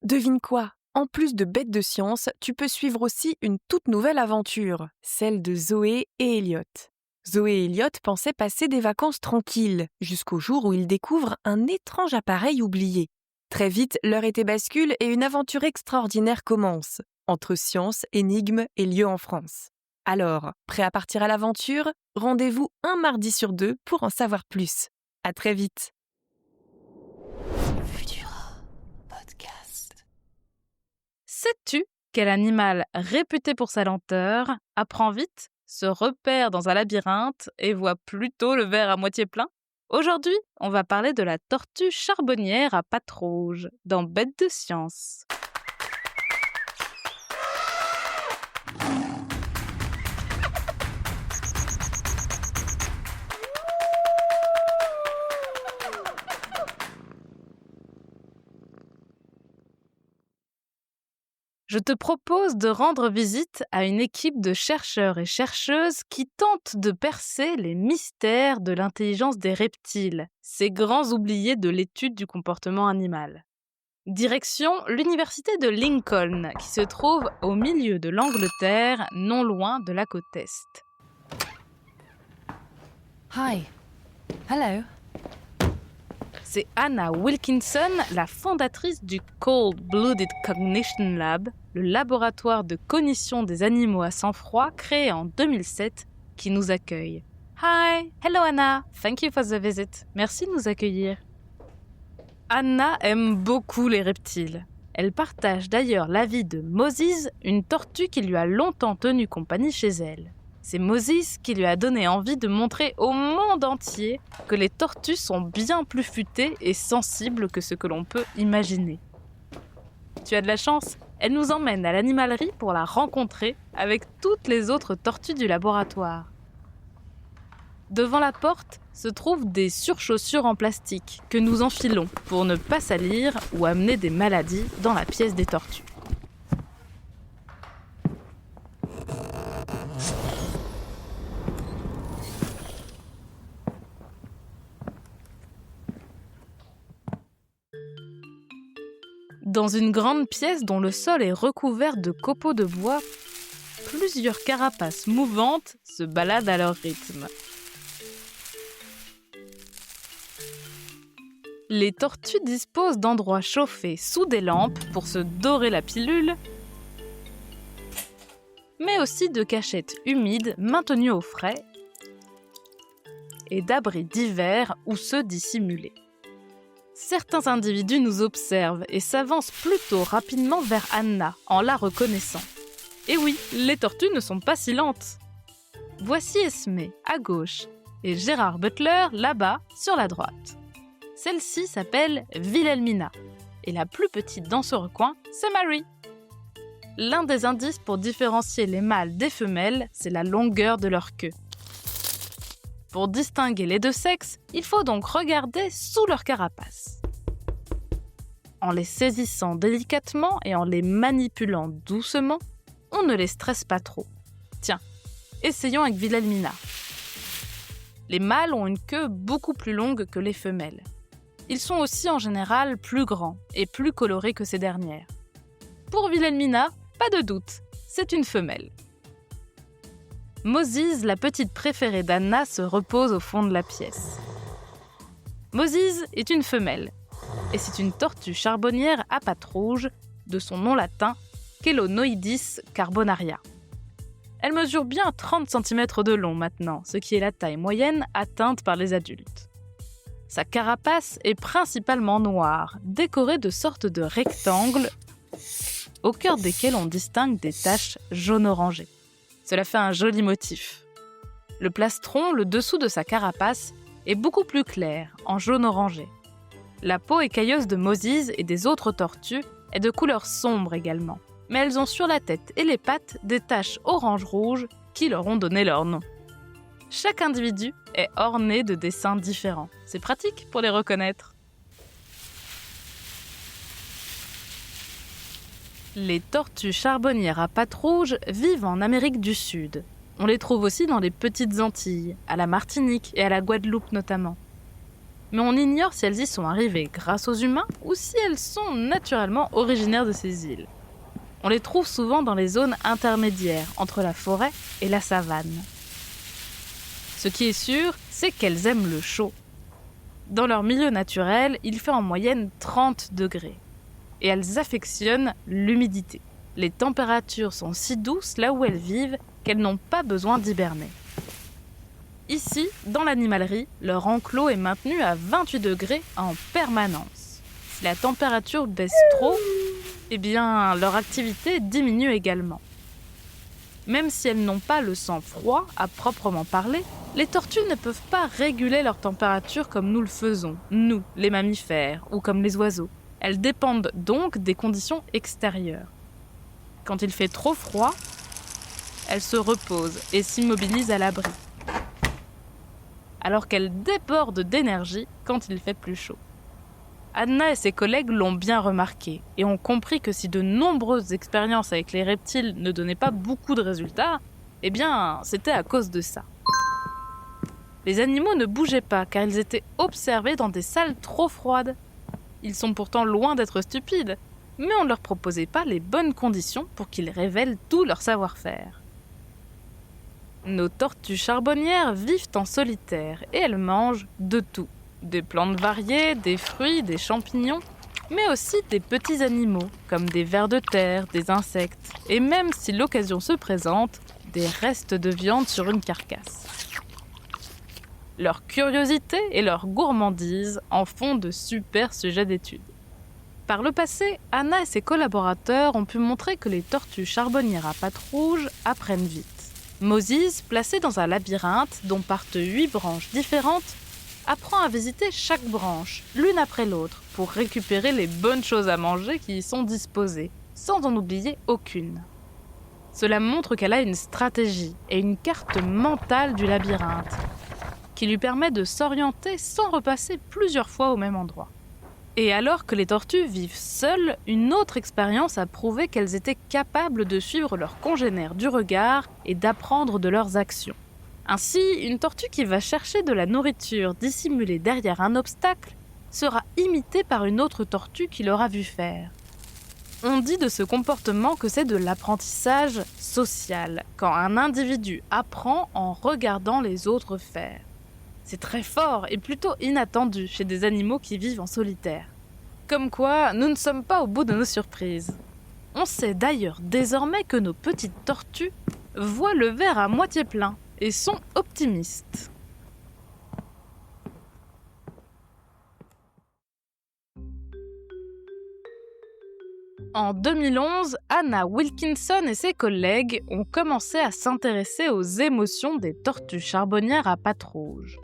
Devine quoi? En plus de Bêtes de science, tu peux suivre aussi une toute nouvelle aventure, celle de Zoé et Elliot. Zoé et Elliot pensaient passer des vacances tranquilles, jusqu'au jour où ils découvrent un étrange appareil oublié. Très vite, leur été bascule et une aventure extraordinaire commence, entre science, énigmes et lieux en France. Alors, prêt à partir à l'aventure? Rendez-vous un mardi sur 2 pour en savoir plus. À très vite. Sais-tu quel animal réputé pour sa lenteur apprend vite, se repère dans un labyrinthe et voit plutôt le verre à moitié plein? Aujourd'hui, on va parler de la tortue charbonnière à pattes rouges dans Bêtes de science. Je te propose de rendre visite à une équipe de chercheurs et chercheuses qui tentent de percer les mystères de l'intelligence des reptiles, ces grands oubliés de l'étude du comportement animal. Direction l'université de Lincoln, qui se trouve au milieu de l'Angleterre, non loin de la côte Est. Hi. Hello. C'est Anna Wilkinson, la fondatrice du Cold-Blooded Cognition Lab, le laboratoire de cognition des animaux à sang-froid créé en 2007, qui nous accueille. Hi, hello Anna, thank you for the visit. Merci de nous accueillir. Anna aime beaucoup les reptiles. Elle partage d'ailleurs l'avis de Moses, une tortue qui lui a longtemps tenu compagnie chez elle. C'est Moses qui lui a donné envie de montrer au monde entier que les tortues sont bien plus futées et sensibles que ce que l'on peut imaginer. Tu as de la chance, elle nous emmène à l'animalerie pour la rencontrer avec toutes les autres tortues du laboratoire. Devant la porte se trouvent des surchaussures en plastique que nous enfilons pour ne pas salir ou amener des maladies dans la pièce des tortues. Dans une grande pièce dont le sol est recouvert de copeaux de bois, plusieurs carapaces mouvantes se baladent à leur rythme. Les tortues disposent d'endroits chauffés sous des lampes pour se dorer la pilule, mais aussi de cachettes humides maintenues au frais et d'abris d'hiver où se dissimuler. Certains individus nous observent et s'avancent plutôt rapidement vers Anna en la reconnaissant. Et oui, les tortues ne sont pas si lentes. Voici Esmé à gauche et Gérard Butler là-bas sur la droite. Celle-ci s'appelle Wilhelmina et la plus petite dans ce recoin, c'est Mary. L'un des indices pour différencier les mâles des femelles, c'est la longueur de leur queue. Pour distinguer les deux sexes, il faut donc regarder sous leur carapace. En les saisissant délicatement et en les manipulant doucement, on ne les stresse pas trop. Tiens, essayons avec Wilhelmina. Les mâles ont une queue beaucoup plus longue que les femelles. Ils sont aussi en général plus grands et plus colorés que ces dernières. Pour Wilhelmina, pas de doute, c'est une femelle. Moses, la petite préférée d'Anna, se repose au fond de la pièce. Moses est une femelle, et c'est une tortue charbonnière à pattes rouges, de son nom latin Chelonoidis carbonaria. Elle mesure bien 30 cm de long maintenant, ce qui est la taille moyenne atteinte par les adultes. Sa carapace est principalement noire, décorée de sortes de rectangles, au cœur desquels on distingue des taches jaune-orangé. Cela fait un joli motif. Le plastron, le dessous de sa carapace, est beaucoup plus clair, en jaune-orangé. La peau écailleuse de Moses et des autres tortues est de couleur sombre également, mais elles ont sur la tête et les pattes des taches orange-rouge qui leur ont donné leur nom. Chaque individu est orné de dessins différents. C'est pratique pour les reconnaître. Les tortues charbonnières à pattes rouges vivent en Amérique du Sud. On les trouve aussi dans les petites Antilles, à la Martinique et à la Guadeloupe notamment. Mais on ignore si elles y sont arrivées grâce aux humains ou si elles sont naturellement originaires de ces îles. On les trouve souvent dans les zones intermédiaires entre la forêt et la savane. Ce qui est sûr, c'est qu'elles aiment le chaud. Dans leur milieu naturel, il fait en moyenne 30 degrés. Et elles affectionnent l'humidité. Les températures sont si douces là où elles vivent qu'elles n'ont pas besoin d'hiberner. Ici, dans l'animalerie, leur enclos est maintenu à 28 degrés en permanence. Si la température baisse trop, eh bien, leur activité diminue également. Même si elles n'ont pas le sang froid à proprement parler, les tortues ne peuvent pas réguler leur température comme nous le faisons, nous, les mammifères, ou comme les oiseaux. Elles dépendent donc des conditions extérieures. Quand il fait trop froid, elles se reposent et s'immobilisent à l'abri. Alors qu'elles débordent d'énergie quand il fait plus chaud. Anna et ses collègues l'ont bien remarqué et ont compris que si de nombreuses expériences avec les reptiles ne donnaient pas beaucoup de résultats, eh bien, c'était à cause de ça. Les animaux ne bougeaient pas car ils étaient observés dans des salles trop froides. Ils sont pourtant loin d'être stupides, mais on ne leur proposait pas les bonnes conditions pour qu'ils révèlent tout leur savoir-faire. Nos tortues charbonnières vivent en solitaire et elles mangent de tout. Des plantes variées, des fruits, des champignons, mais aussi des petits animaux, comme des vers de terre, des insectes, et même si l'occasion se présente, des restes de viande sur une carcasse. Leur curiosité et leur gourmandise en font de super sujets d'étude. Par le passé, Anna et ses collaborateurs ont pu montrer que les tortues charbonnières à pattes rouges apprennent vite. Moses, placé dans un labyrinthe dont partent 8 branches différentes, apprend à visiter chaque branche, l'une après l'autre, pour récupérer les bonnes choses à manger qui y sont disposées, sans en oublier aucune. Cela montre qu'elle a une stratégie et une carte mentale du labyrinthe, qui lui permet de s'orienter sans repasser plusieurs fois au même endroit. Et alors que les tortues vivent seules, une autre expérience a prouvé qu'elles étaient capables de suivre leurs congénères du regard et d'apprendre de leurs actions. Ainsi, une tortue qui va chercher de la nourriture dissimulée derrière un obstacle sera imitée par une autre tortue qui l'aura vu faire. On dit de ce comportement que c'est de l'apprentissage social, quand un individu apprend en regardant les autres faire. C'est très fort et plutôt inattendu chez des animaux qui vivent en solitaire. Comme quoi, nous ne sommes pas au bout de nos surprises. On sait d'ailleurs désormais que nos petites tortues voient le verre à moitié plein et sont optimistes. En 2011, Anna Wilkinson et ses collègues ont commencé à s'intéresser aux émotions des tortues charbonnières à pattes rouges.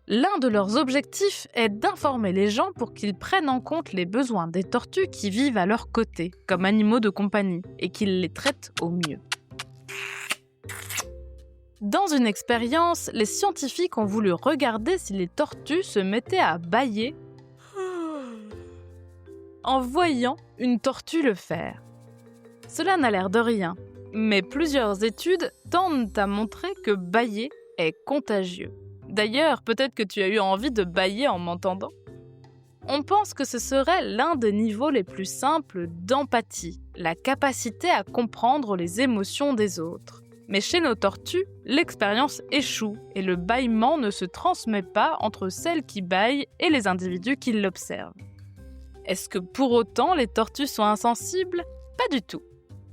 L'un de leurs objectifs est d'informer les gens pour qu'ils prennent en compte les besoins des tortues qui vivent à leur côté, comme animaux de compagnie, et qu'ils les traitent au mieux. Dans une expérience, les scientifiques ont voulu regarder si les tortues se mettaient à bâiller en voyant une tortue le faire. Cela n'a l'air de rien, mais plusieurs études tendent à montrer que bâiller est contagieux. D'ailleurs, peut-être que tu as eu envie de bâiller en m'entendant. On pense que ce serait l'un des niveaux les plus simples d'empathie, la capacité à comprendre les émotions des autres. Mais chez nos tortues, l'expérience échoue et le bâillement ne se transmet pas entre celles qui bâillent et les individus qui l'observent. Est-ce que pour autant les tortues sont insensibles ? Pas du tout.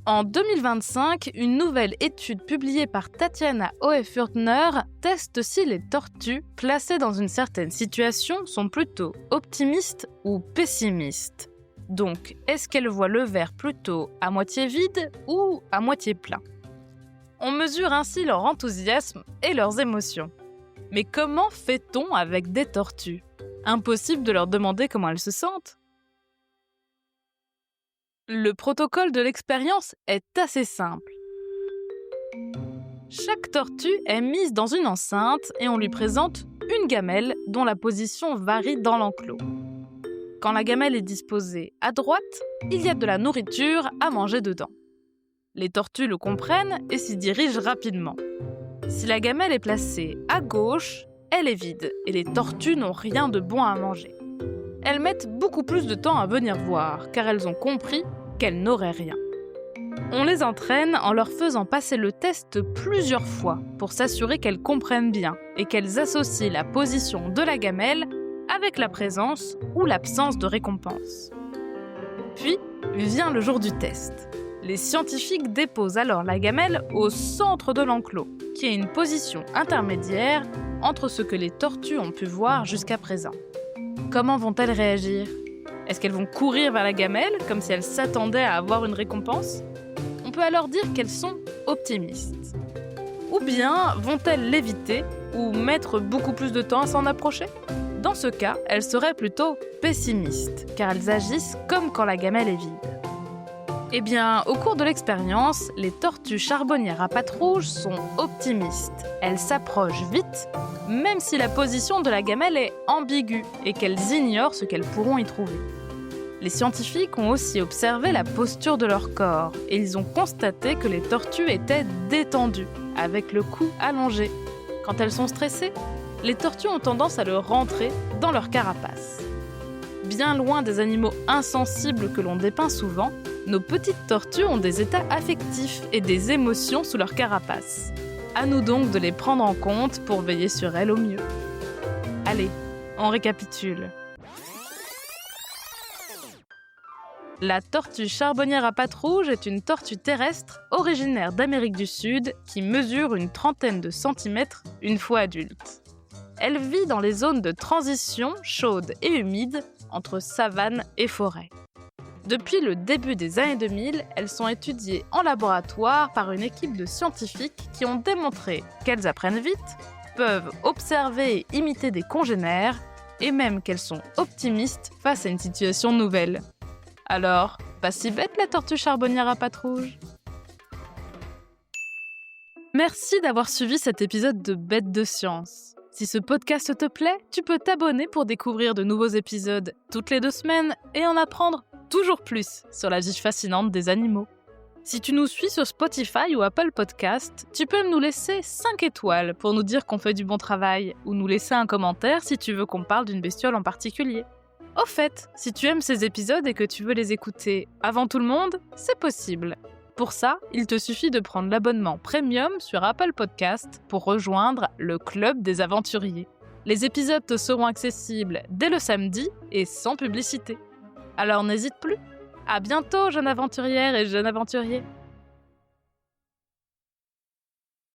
En 2025, une nouvelle étude publiée par Tatiana Hoefurtner teste si les tortues, placées dans une certaine situation, sont plutôt optimistes ou pessimistes. Donc, est-ce qu'elles voient le verre plutôt à moitié vide ou à moitié plein ? On mesure ainsi leur enthousiasme et leurs émotions. Mais comment fait-on avec des tortues ? Impossible de leur demander comment elles se sentent. Le protocole de l'expérience est assez simple. Chaque tortue est mise dans une enceinte et on lui présente une gamelle dont la position varie dans l'enclos. Quand la gamelle est disposée à droite, il y a de la nourriture à manger dedans. Les tortues le comprennent et s'y dirigent rapidement. Si la gamelle est placée à gauche, elle est vide et les tortues n'ont rien de bon à manger. Elles mettent beaucoup plus de temps à venir voir car elles ont compris qu'elles n'auraient rien. On les entraîne en leur faisant passer le test plusieurs fois pour s'assurer qu'elles comprennent bien et qu'elles associent la position de la gamelle avec la présence ou l'absence de récompense. Puis vient le jour du test. Les scientifiques déposent alors la gamelle au centre de l'enclos, qui est une position intermédiaire entre ce que les tortues ont pu voir jusqu'à présent. Comment vont-elles réagir ? Est-ce qu'elles vont courir vers la gamelle, comme si elles s'attendaient à avoir une récompense ? On peut alors dire qu'elles sont optimistes. Ou bien vont-elles l'éviter ou mettre beaucoup plus de temps à s'en approcher ? Dans ce cas, elles seraient plutôt pessimistes, car elles agissent comme quand la gamelle est vide. Eh bien, au cours de l'expérience, les tortues charbonnières à pattes rouges sont optimistes. Elles s'approchent vite, même si la position de la gamelle est ambiguë et qu'elles ignorent ce qu'elles pourront y trouver. Les scientifiques ont aussi observé la posture de leur corps et ils ont constaté que les tortues étaient détendues, avec le cou allongé. Quand elles sont stressées, les tortues ont tendance à le rentrer dans leur carapace. Bien loin des animaux insensibles que l'on dépeint souvent, nos petites tortues ont des états affectifs et des émotions sous leur carapace. À nous donc de les prendre en compte pour veiller sur elles au mieux. Allez, on récapitule. La tortue charbonnière à pattes rouges est une tortue terrestre originaire d'Amérique du Sud qui mesure une trentaine de centimètres une fois adulte. Elle vit dans les zones de transition chaudes et humides entre savane et forêt. Depuis le début des années 2000, elles sont étudiées en laboratoire par une équipe de scientifiques qui ont démontré qu'elles apprennent vite, peuvent observer et imiter des congénères, et même qu'elles sont optimistes face à une situation nouvelle. Alors, pas si bête la tortue charbonnière à pattes rouges ? Merci d'avoir suivi cet épisode de Bêtes de science. Si ce podcast te plaît, tu peux t'abonner pour découvrir de nouveaux épisodes toutes les 2 semaines et en apprendre toujours plus sur la vie fascinante des animaux. Si tu nous suis sur Spotify ou Apple Podcast, tu peux nous laisser 5 étoiles pour nous dire qu'on fait du bon travail ou nous laisser un commentaire si tu veux qu'on parle d'une bestiole en particulier. Au fait, si tu aimes ces épisodes et que tu veux les écouter avant tout le monde, c'est possible. Pour ça, il te suffit de prendre l'abonnement Premium sur Apple Podcast pour rejoindre le club des aventuriers. Les épisodes te seront accessibles dès le samedi et sans publicité. Alors n'hésite plus. À bientôt, jeune aventurière et jeune aventurier.